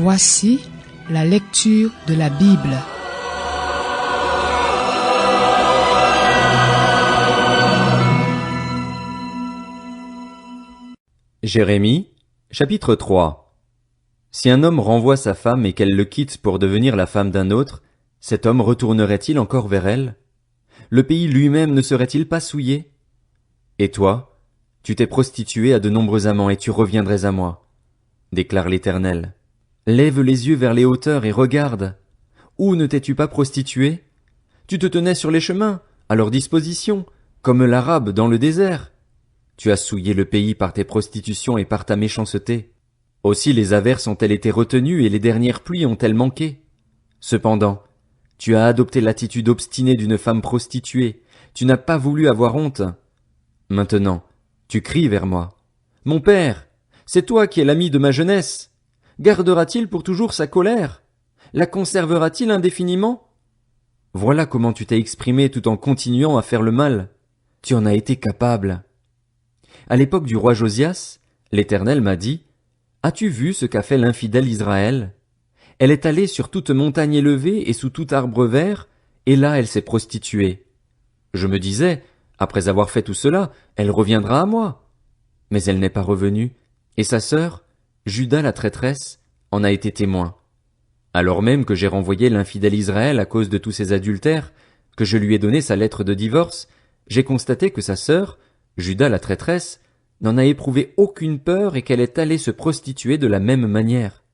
Voici la lecture de la Bible. Jérémie, chapitre 3. Si un homme renvoie sa femme et qu'elle le quitte pour devenir la femme d'un autre, cet homme retournerait-il encore vers elle? Le pays lui-même ne serait-il pas souillé? Et toi, tu t'es prostitué à de nombreux amants et tu reviendrais à moi, déclare l'Éternel. Lève les yeux vers les hauteurs et regarde. Où ne t'es-tu pas prostitué? Tu te tenais sur les chemins, à leur disposition, comme l'Arabe dans le désert. Tu as souillé le pays par tes prostitutions et par ta méchanceté. Aussi les averses ont-elles été retenues et les dernières pluies ont-elles manqué. Cependant, tu as adopté l'attitude obstinée d'une femme prostituée, tu n'as pas voulu avoir honte. Maintenant, tu cries vers moi. Mon père, c'est toi qui es l'ami de ma jeunesse. Gardera-t-il pour toujours sa colère? La conservera-t-il indéfiniment? Voilà comment tu t'es exprimé tout en continuant à faire le mal. Tu en as été capable. À l'époque du roi Josias, l'Éternel m'a dit, « As-tu vu ce qu'a fait l'infidèle Israël? Elle est allée sur toute montagne élevée et sous tout arbre vert, et là elle s'est prostituée. Je me disais, après avoir fait tout cela, elle reviendra à moi. Mais elle n'est pas revenue, et sa sœur, Juda la traîtresse, en a été témoin. Alors même que j'ai renvoyé l'infidèle Israël à cause de tous ses adultères, que je lui ai donné sa lettre de divorce, j'ai constaté que sa sœur, Juda la traîtresse, n'en a éprouvé aucune peur et qu'elle est allée se prostituer de la même manière.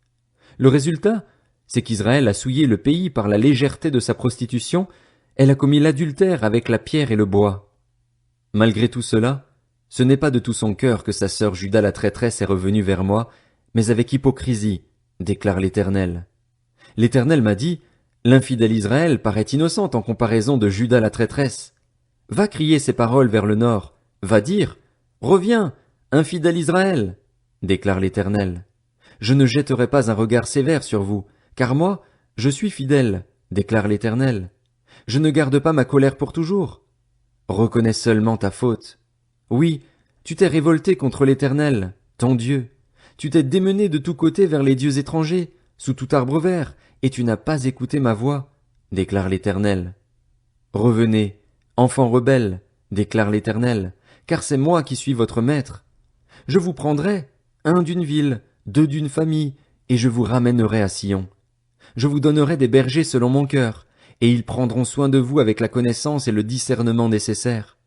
Le résultat, c'est qu'Israël a souillé le pays par la légèreté de sa prostitution, elle a commis l'adultère avec la pierre et le bois. Malgré tout cela, ce n'est pas de tout son cœur que sa sœur Juda la traîtresse est revenue vers moi, mais avec hypocrisie, déclare l'Éternel. L'Éternel m'a dit, l'infidèle Israël paraît innocente en comparaison de Juda la traîtresse. Va crier ces paroles vers le nord, va dire, reviens, infidèle Israël, déclare l'Éternel. Je ne jetterai pas un regard sévère sur vous, car moi, je suis fidèle, déclare l'Éternel. Je ne garde pas ma colère pour toujours. Reconnais seulement ta faute. Oui, tu t'es révolté contre l'Éternel, ton Dieu. Tu t'es démené de tous côtés vers les dieux étrangers, sous tout arbre vert, et tu n'as pas écouté ma voix, déclare l'Éternel. Revenez, enfants rebelles, déclare l'Éternel, car c'est moi qui suis votre maître. Je vous prendrai, un d'une ville, deux d'une famille, et je vous ramènerai à Sion. Je vous donnerai des bergers selon mon cœur, et ils prendront soin de vous avec la connaissance et le discernement nécessaires.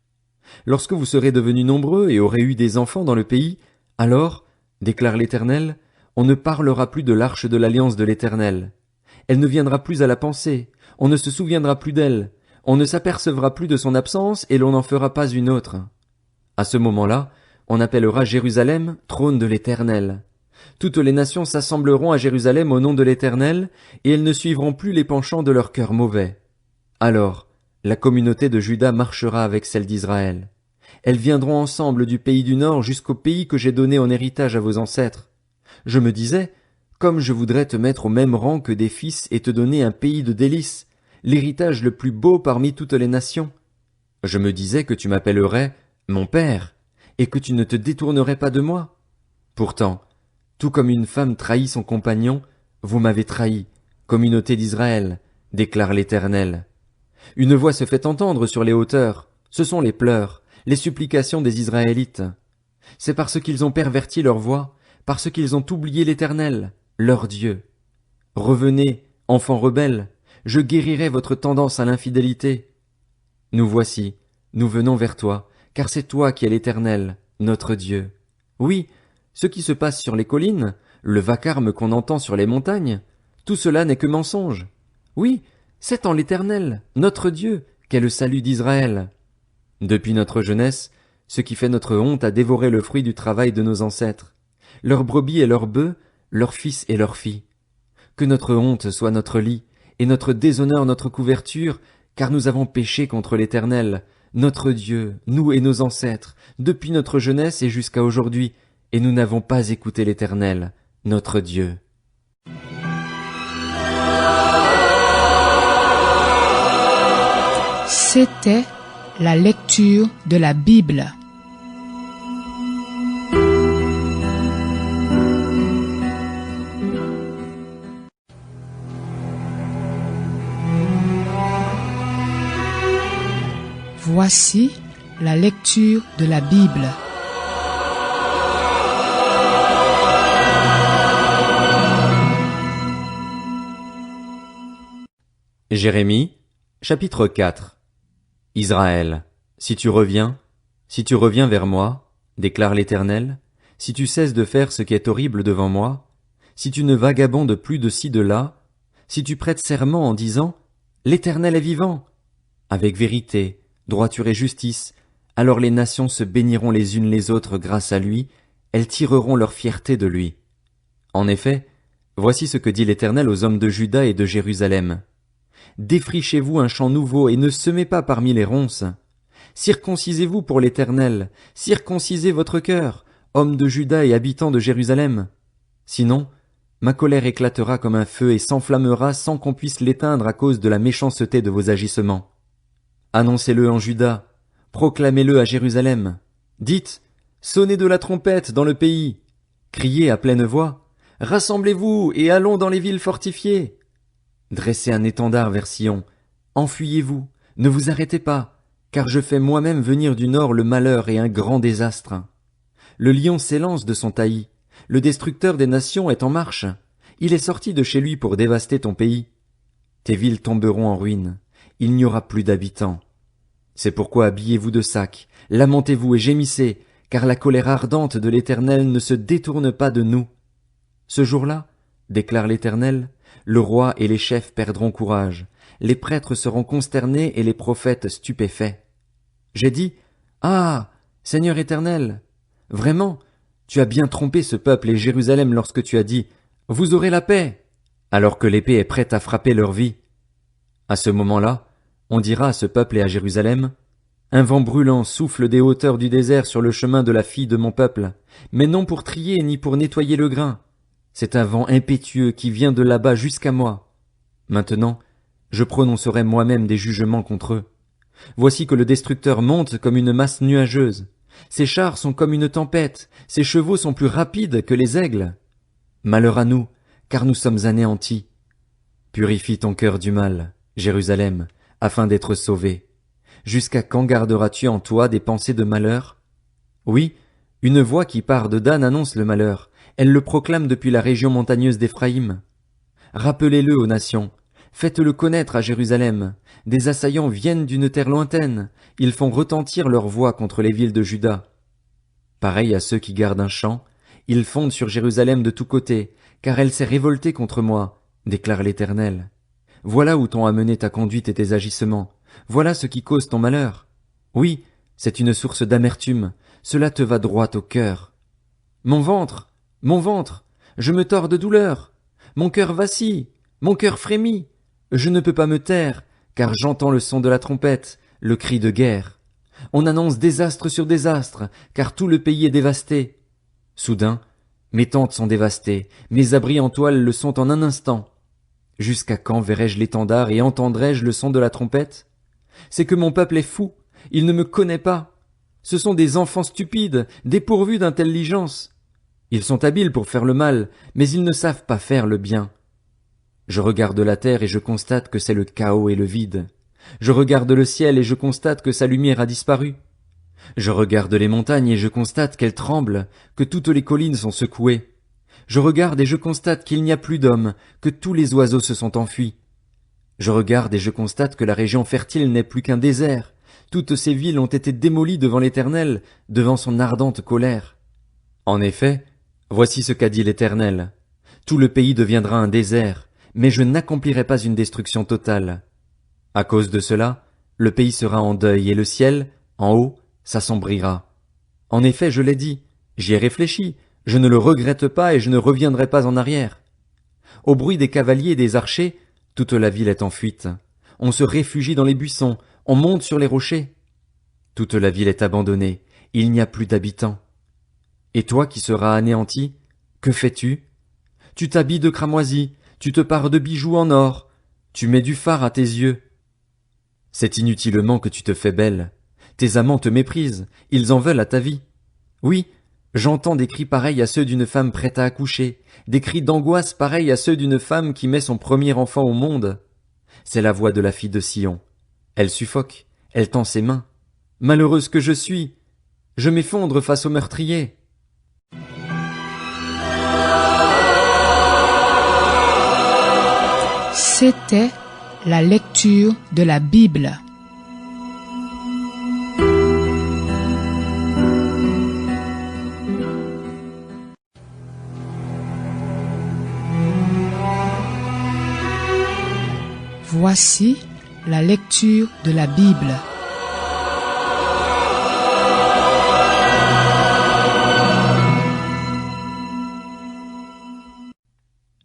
Lorsque vous serez devenus nombreux et aurez eu des enfants dans le pays, alors, déclare l'Éternel, on ne parlera plus de l'arche de l'alliance de l'Éternel. Elle ne viendra plus à la pensée, on ne se souviendra plus d'elle, on ne s'apercevra plus de son absence et l'on n'en fera pas une autre. À ce moment-là, on appellera Jérusalem trône de l'Éternel. Toutes les nations s'assembleront à Jérusalem au nom de l'Éternel, et elles ne suivront plus les penchants de leur cœur mauvais. Alors, la communauté de Juda marchera avec celle d'Israël. Elles viendront ensemble du pays du Nord jusqu'au pays que j'ai donné en héritage à vos ancêtres. Je me disais, comme je voudrais te mettre au même rang que des fils et te donner un pays de délices, l'héritage le plus beau parmi toutes les nations. Je me disais que tu m'appellerais mon père, et que tu ne te détournerais pas de moi. Pourtant, tout comme une femme trahit son compagnon, vous m'avez trahi, communauté d'Israël, déclare l'Éternel. Une voix se fait entendre sur les hauteurs, ce sont les pleurs, les supplications des Israélites. C'est parce qu'ils ont perverti leur voix, parce qu'ils ont oublié l'Éternel, leur Dieu. Revenez, enfants rebelles, je guérirai votre tendance à l'infidélité. Nous voici, nous venons vers toi, car c'est toi qui es l'Éternel, notre Dieu. Oui, ce qui se passe sur les collines, le vacarme qu'on entend sur les montagnes, tout cela n'est que mensonge. Oui, c'est en l'Éternel, notre Dieu, qu'est le salut d'Israël. Depuis notre jeunesse, ce qui fait notre honte a dévoré le fruit du travail de nos ancêtres, leurs brebis et leurs bœufs, leurs fils et leurs filles. Que notre honte soit notre lit, et notre déshonneur notre couverture, car nous avons péché contre l'Éternel, notre Dieu, nous et nos ancêtres, depuis notre jeunesse et jusqu'à aujourd'hui, et nous n'avons pas écouté l'Éternel, notre Dieu. C'était la lecture de la Bible. Voici la lecture de la Bible. Jérémie, chapitre 4. Israël, si tu reviens vers moi, déclare l'Éternel, si tu cesses de faire ce qui est horrible devant moi, si tu ne vagabondes plus de ci de là, si tu prêtes serment en disant, l'Éternel est vivant, avec vérité, droiture et justice, alors les nations se béniront les unes les autres grâce à lui, elles tireront leur fierté de lui. En effet, voici ce que dit l'Éternel aux hommes de Juda et de Jérusalem. Défrichez-vous un champ nouveau et ne semez pas parmi les ronces. Circoncisez-vous pour l'Éternel, circoncisez votre cœur, hommes de Juda et habitants de Jérusalem. Sinon, ma colère éclatera comme un feu et s'enflammera sans qu'on puisse l'éteindre à cause de la méchanceté de vos agissements. Annoncez-le en Juda, proclamez-le à Jérusalem. Dites, sonnez de la trompette dans le pays, criez à pleine voix, rassemblez-vous et allons dans les villes fortifiées. Dressez un étendard vers Sion, enfuyez-vous, ne vous arrêtez pas, car je fais moi-même venir du nord le malheur et un grand désastre. Le lion s'élance de son taillis, le destructeur des nations est en marche, il est sorti de chez lui pour dévaster ton pays. Tes villes tomberont en ruine, il n'y aura plus d'habitants. C'est pourquoi habillez-vous de sacs, lamentez-vous et gémissez, car la colère ardente de l'Éternel ne se détourne pas de nous. Ce jour-là, déclare l'Éternel, le roi et les chefs perdront courage, les prêtres seront consternés et les prophètes stupéfaits. J'ai dit, ah, Seigneur Éternel, vraiment, tu as bien trompé ce peuple et Jérusalem lorsque tu as dit, vous aurez la paix, alors que l'épée est prête à frapper leur vie. À ce moment-là, on dira à ce peuple et à Jérusalem, un vent brûlant souffle des hauteurs du désert sur le chemin de la fille de mon peuple, mais non pour trier ni pour nettoyer le grain. C'est un vent impétueux qui vient de là-bas jusqu'à moi. Maintenant, je prononcerai moi-même des jugements contre eux. Voici que le destructeur monte comme une masse nuageuse. Ses chars sont comme une tempête, ses chevaux sont plus rapides que les aigles. Malheur à nous, car nous sommes anéantis. Purifie ton cœur du mal, Jérusalem, afin d'être sauvé. Jusqu'à quand garderas-tu en toi des pensées de malheur? Oui, une voix qui part de Dan annonce le malheur. Elle le proclame depuis la région montagneuse d'Éphraïm. Rappelez-le aux nations, faites-le connaître à Jérusalem. Des assaillants viennent d'une terre lointaine, ils font retentir leur voix contre les villes de Juda. Pareil à ceux qui gardent un champ, ils fondent sur Jérusalem de tous côtés, car elle s'est révoltée contre moi, déclare l'Éternel. Voilà où t'ont amené ta conduite et tes agissements, voilà ce qui cause ton malheur. Oui, c'est une source d'amertume, cela te va droit au cœur. Mon ventre, je me tords de douleur, mon cœur vacille, mon cœur frémit, je ne peux pas me taire, car j'entends le son de la trompette, le cri de guerre. On annonce désastre sur désastre, car tout le pays est dévasté. Soudain, mes tentes sont dévastées, mes abris en toile le sont en un instant. Jusqu'à quand verrai-je l'étendard et entendrai-je le son de la trompette? C'est que mon peuple est fou, il ne me connaît pas. Ce sont des enfants stupides, dépourvus d'intelligence. Ils sont habiles pour faire le mal, mais ils ne savent pas faire le bien. Je regarde la terre et je constate que c'est le chaos et le vide. Je regarde le ciel et je constate que sa lumière a disparu. Je regarde les montagnes et je constate qu'elles tremblent, que toutes les collines sont secouées. Je regarde et je constate qu'il n'y a plus d'hommes, que tous les oiseaux se sont enfuis. Je regarde et je constate que la région fertile n'est plus qu'un désert. Toutes ces villes ont été démolies devant l'Éternel, devant son ardente colère. En effet, voici ce qu'a dit l'Éternel. Tout le pays deviendra un désert, mais je n'accomplirai pas une destruction totale. À cause de cela, le pays sera en deuil et le ciel, en haut, s'assombrira. En effet, je l'ai dit, j'y ai réfléchi, je ne le regrette pas et je ne reviendrai pas en arrière. Au bruit des cavaliers et des archers, toute la ville est en fuite. On se réfugie dans les buissons, on monte sur les rochers. Toute la ville est abandonnée, il n'y a plus d'habitants. Et toi qui seras anéanti, que fais-tu? Tu t'habilles de cramoisi, tu te pares de bijoux en or, tu mets du fard à tes yeux. C'est inutilement que tu te fais belle. Tes amants te méprisent, ils en veulent à ta vie. Oui, j'entends des cris pareils à ceux d'une femme prête à accoucher, des cris d'angoisse pareils à ceux d'une femme qui met son premier enfant au monde. C'est la voix de la fille de Sion. Elle suffoque, elle tend ses mains. Malheureuse que je suis! Je m'effondre face au meurtrier. C'était la lecture de la Bible. Voici la lecture de la Bible.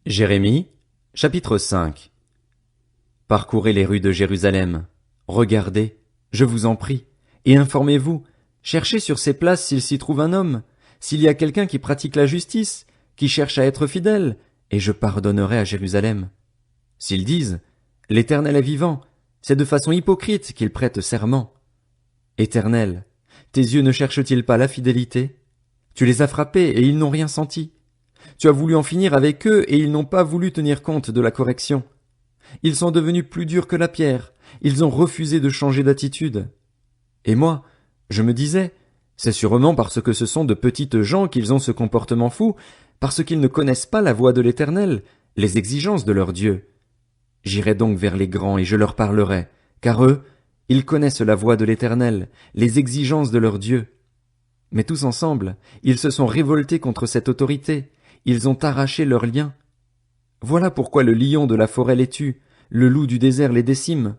Jérémie, chapitre 5. Parcourez les rues de Jérusalem. Regardez, je vous en prie, et informez-vous. Cherchez sur ces places s'il s'y trouve un homme, s'il y a quelqu'un qui pratique la justice, qui cherche à être fidèle, et je pardonnerai à Jérusalem. S'ils disent, l'Éternel est vivant, c'est de façon hypocrite qu'ils prêtent serment. Éternel, tes yeux ne cherchent-ils pas la fidélité? Tu les as frappés et ils n'ont rien senti. Tu as voulu en finir avec eux et ils n'ont pas voulu tenir compte de la correction. Ils sont devenus plus durs que la pierre, ils ont refusé de changer d'attitude. Et moi, je me disais, c'est sûrement parce que ce sont de petites gens qu'ils ont ce comportement fou, parce qu'ils ne connaissent pas la voie de l'Éternel, les exigences de leur Dieu. J'irai donc vers les grands et je leur parlerai, car eux, ils connaissent la voie de l'Éternel, les exigences de leur Dieu. Mais tous ensemble, ils se sont révoltés contre cette autorité, ils ont arraché leurs liens. Voilà pourquoi le lion de la forêt les tue, le loup du désert les décime.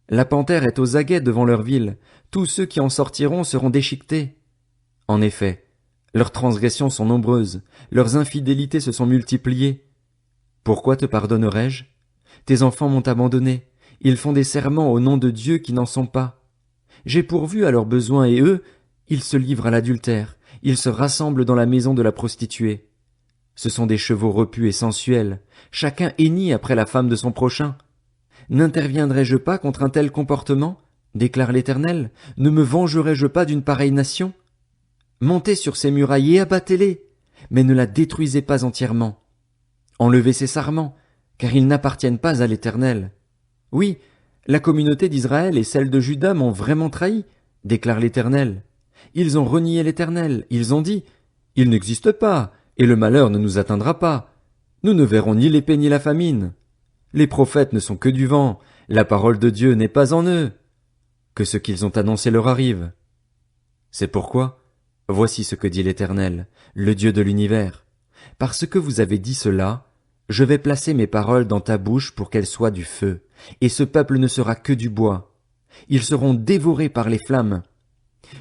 La panthère est aux aguets devant leur ville, tous ceux qui en sortiront seront déchiquetés. En effet, leurs transgressions sont nombreuses, leurs infidélités se sont multipliées. Pourquoi te pardonnerai-je? Tes enfants m'ont abandonné, ils font des serments au nom de Dieu qui n'en sont pas. J'ai pourvu à leurs besoins et eux, ils se livrent à l'adultère, ils se rassemblent dans la maison de la prostituée. Ce sont des chevaux repus et sensuels, chacun hennit après la femme de son prochain. N'interviendrai-je pas contre un tel comportement? Déclare l'Éternel. Ne me vengerai-je pas d'une pareille nation? Montez sur ses murailles et abattez-les, mais ne la détruisez pas entièrement. Enlevez ses sarments, car ils n'appartiennent pas à l'Éternel. Oui, la communauté d'Israël et celle de Juda m'ont vraiment trahi, déclare l'Éternel. Ils ont renié l'Éternel, ils ont dit, il n'existe pas, et le malheur ne nous atteindra pas. Nous ne verrons ni l'épée ni la famine. Les prophètes ne sont que du vent, la parole de Dieu n'est pas en eux. Que ce qu'ils ont annoncé leur arrive. C'est pourquoi, voici ce que dit l'Éternel, le Dieu de l'univers. Parce que vous avez dit cela, je vais placer mes paroles dans ta bouche pour qu'elles soient du feu, et ce peuple ne sera que du bois. Ils seront dévorés par les flammes.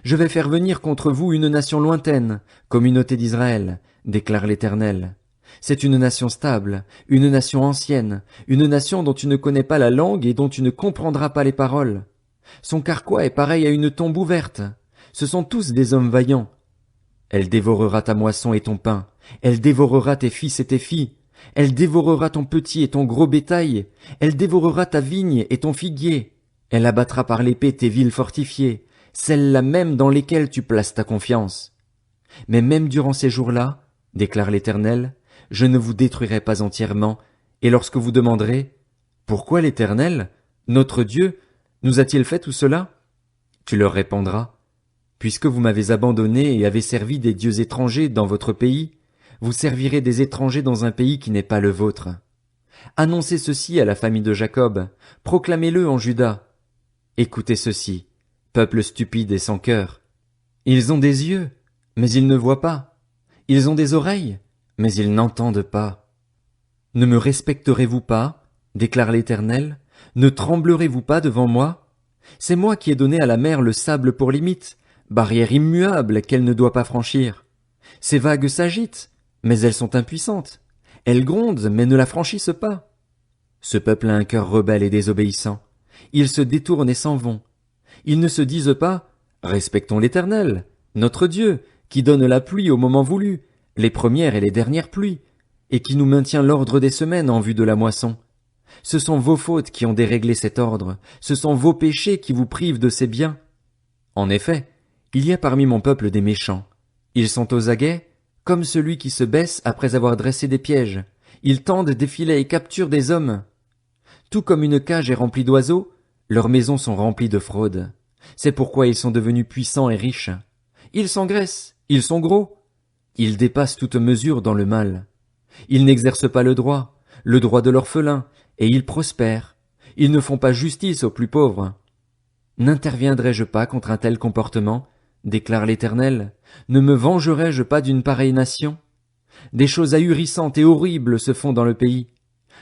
Je vais faire venir contre vous une nation lointaine, communauté d'Israël, déclare l'Éternel. C'est une nation stable, une nation ancienne, une nation dont tu ne connais pas la langue et dont tu ne comprendras pas les paroles. Son carquois est pareil à une tombe ouverte. Ce sont tous des hommes vaillants. Elle dévorera ta moisson et ton pain. Elle dévorera tes fils et tes filles. Elle dévorera ton petit et ton gros bétail. Elle dévorera ta vigne et ton figuier. Elle abattra par l'épée tes villes fortifiées, celles-là même dans lesquelles tu places ta confiance. Mais même durant ces jours-là, déclare l'Éternel, je ne vous détruirai pas entièrement, et lorsque vous demanderez, pourquoi l'Éternel, notre Dieu, nous a-t-il fait tout cela? Tu leur répondras, puisque vous m'avez abandonné et avez servi des dieux étrangers dans votre pays, vous servirez des étrangers dans un pays qui n'est pas le vôtre. Annoncez ceci à la famille de Jacob, proclamez-le en Juda. Écoutez ceci, peuple stupide et sans cœur. Ils ont des yeux, mais ils ne voient pas. Ils ont des oreilles, mais ils n'entendent pas. Ne me respecterez-vous pas, déclare l'Éternel, ne tremblerez-vous pas devant moi? C'est moi qui ai donné à la mer le sable pour limite, barrière immuable qu'elle ne doit pas franchir. Ces vagues s'agitent, mais elles sont impuissantes. Elles grondent, mais ne la franchissent pas. Ce peuple a un cœur rebelle et désobéissant. Ils se détournent et s'en vont. Ils ne se disent pas « Respectons l'Éternel, notre Dieu, qui donne la pluie au moment voulu, les premières et les dernières pluies, et qui nous maintient l'ordre des semaines en vue de la moisson. Ce sont vos fautes qui ont déréglé cet ordre, ce sont vos péchés qui vous privent de ces biens. En effet, il y a parmi mon peuple des méchants. Ils sont aux aguets, comme celui qui se baisse après avoir dressé des pièges. Ils tendent des filets et capturent des hommes. Tout comme une cage est remplie d'oiseaux, leurs maisons sont remplies de fraude. C'est pourquoi ils sont devenus puissants et riches. Ils s'engraissent, ils sont gros. Ils dépassent toute mesure dans le mal. Ils n'exercent pas le droit de l'orphelin, et ils prospèrent. Ils ne font pas justice aux plus pauvres. N'interviendrai-je pas contre un tel comportement, déclare l'Éternel? Ne me vengerai-je pas d'une pareille nation? Des choses ahurissantes et horribles se font dans le pays.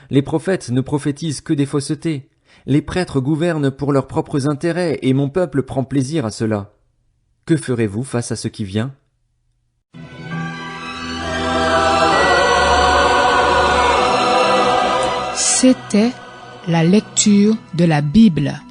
Les prophètes ne prophétisent que des faussetés. Les prêtres gouvernent pour leurs propres intérêts, et mon peuple prend plaisir à cela. Que ferez-vous face à ce qui vient? C'était la lecture de la Bible.